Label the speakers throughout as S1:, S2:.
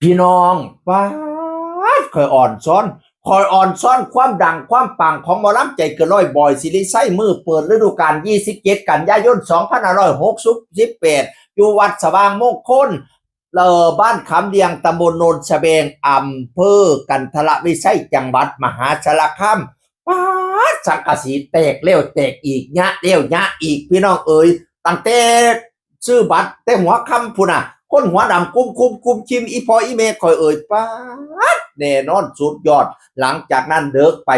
S1: พี่น้องป้าดคอยอ่อนซ้อนความดังความปังของหมอลำใจเกินร้อยบอยซิริไซมือเปิดฤดูกาล27กันยายน2568อยู่วัดสว่างมงคลบ้านขามเดียงตำบลโนนสะเบงอำเภอกันทรวิชัยจังหวัดมหาสารคามป้าดสังกะสีแตกเลี้ยวแตกอีกยะเลี้ยวยะอีกพี่น้องเอ๋ยตั้งแต่ซื้อบัตรแต่หัวคำพุ่นน่ะคนหัวดำกุมชิมอีพออีเมคอยเอ่ยป้าดแน่นอนสุดยอดหลังจากนั้นเดิกไป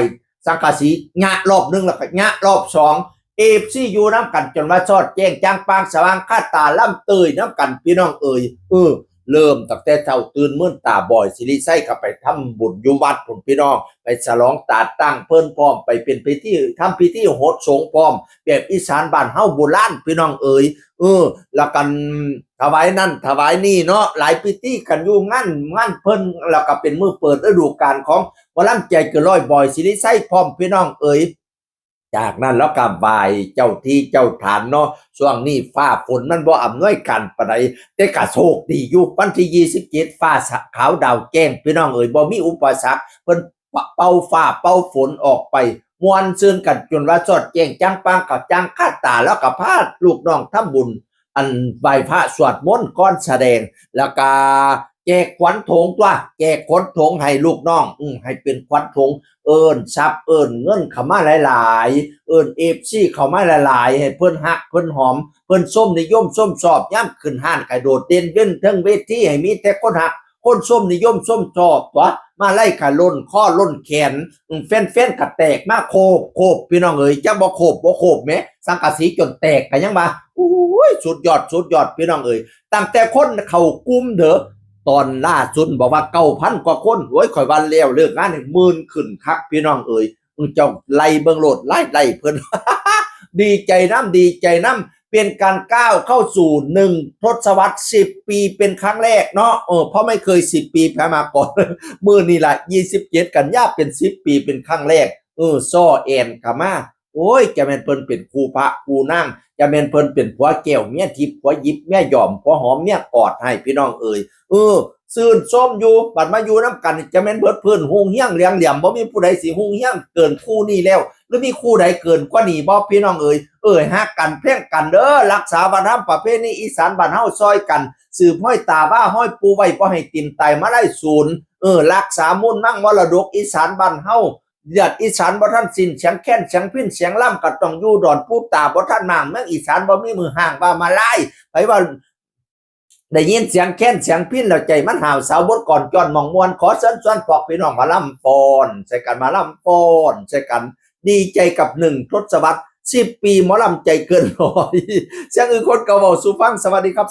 S1: สังกะสีงะรอบหนึ่งแล้วก็งะรอบสองFCอยู่น้ำกันจนว่าซอดแจ้งจางปางสว่างคาตาล่ำเตยน้ำกันพี่น้องเอ่ยเริ่มตั้งแต่เช้าตื่นมื่นตาบ่อยสิริไส้เข้าไปทำบุญอยู่วัดผมพี่น้องไปฉลองตาตั้งเพิ่นพร้อมไปเป็นพิธีทำพิธีโหดสงพร้อมแบบอีสานบ้านเฮาโบราณพี่น้องเอ๋ยแล้วกันถวายนั่นถวายนี่เนาะหลายพิธีกันอยู่งั้นเพิ่นแล้วก็เป็นมื้อเปิดฤดูกาลของหมอลำใจเกินร้อยบอยสิริไส้พร้อมพี่น้องเอ๋ยจากนั้นแล้วก็บ่ายเจ้าที่เจ้าฐานเนาะช่วงนี้ฟ้าฝนมันบ่อำนวยกันปานใดแต่ก็โชคดีอยู่วันที่27ฟ้าขาวดาวแจ้งพี่น้องเอ๋ยบ่มีอุปสรรคเพิ่นเป่าฟ้าเป่าฝนออกไปม่วนซื่นกันจนว่าสอดแจ้งจังปางกับจังคาตาแล้วก็พาลูกน้องทำบุญอันไหว้พระสวดมนต์ก่อนแสดงแล้วก็แจกขวัญถุงตัวแจกขวัญถุงให้ลูกน้องให้เป็นขวัญถุงเอิ้นทรัพย์เอิ้นเงินเข้ามาหลายๆเอิ้น FC เข้ามาหลายๆให้เพิ่นฮักเพิ่นหอมเพิ่นส้มนิยมส้มชอบย่ำขึ้นห้านกระโดดเด่นเว้นทั้งเวทีให้มีแต่คนฮักคนส้มนิยมส้มชอบตัวมาไล่ขาล้นข้อล้นแขนแฟนๆก็แตกมาโคบพี่น้องเอ้ยจักบ่โคบแหมสังกะสีจนแตกก็ยังว่าโอ้ยสุดยอดพี่น้องเอ้ยตั้งแต่คนเข้ากลุ่มเด้อตอนล่าสุดบอกว่า9,000กว่าคนโอ้ยข่อยวันแล้วเลิกงานหมื่นขึ้นคักพี่น้องเอ้ยเจ้าไล่เบิ่งโลดไล่เพิ่น ดีใจน้ำเป็นการก้าวเข้าสู่1ทศวรรษ10 ปีเป็นครั้งแรกเนาะเพราะไม่เคย10 ปีแพ้มาก่อนมื้อนี่ล่ะ27กันยาเป็น10 ปีเป็นครั้งแรกซ้อแอนกะมาโอ้ยจะแม่นเพิ่นเป็นครูพระครูนางจะแม่นเพิ่นเป็นผัวแก้วเมียทิพย์ผัวหยิบเมียหย่อมผัวหอมเมียกอดให้พี่น้องเอ่ยซื่นส้มอยู่บัดมาอยู่น้ำกันจะแม่นเบิดเพิ่นฮู้เฮียงเลียงเหลี่ยมบ่มีผู้ใดสิฮู้เฮียงเกินคู่นี้แล้วหรือมีคู่ใดเกินกว่านี้บ่พี่น้องเอ่ยฮักกันเพ่งกันเด้อรักษาวัฒนธรรมประเพณีอีสานบ้านเฮาซอยกันสืบห้อยตาว่าห้อยปูไว้บ่ให้ติ่มตายมาได้ศูนย์รักษามุ่นมั่งมรดกอีสานบ้านเฮาเลือดอีสานบ่ทันสิ้นเสียงแค้นเสียงพิ้นเสียงล่ำก็ต้องอยู่ดอนปูตาบ่ทันมางเมืองอีสานบ่มีมือห่างว่ามาไล่ไผว่าได้ยินเสียงแค้นเสียงพิ้นแล้วใจมันห่าวสาวบดก่อนจอนหม่องมวนขอเชิญชวนพวกพี่น้องมาล่ำฟ้อนใส่กันมาล่ำฟ้อนใส่กันดีใจกับ1ทศวรรษ10 ปีหมอลำใจเกินร้อยเสียงอื่นคนเก่าเว้าสู่ฟังสวัสดีครับ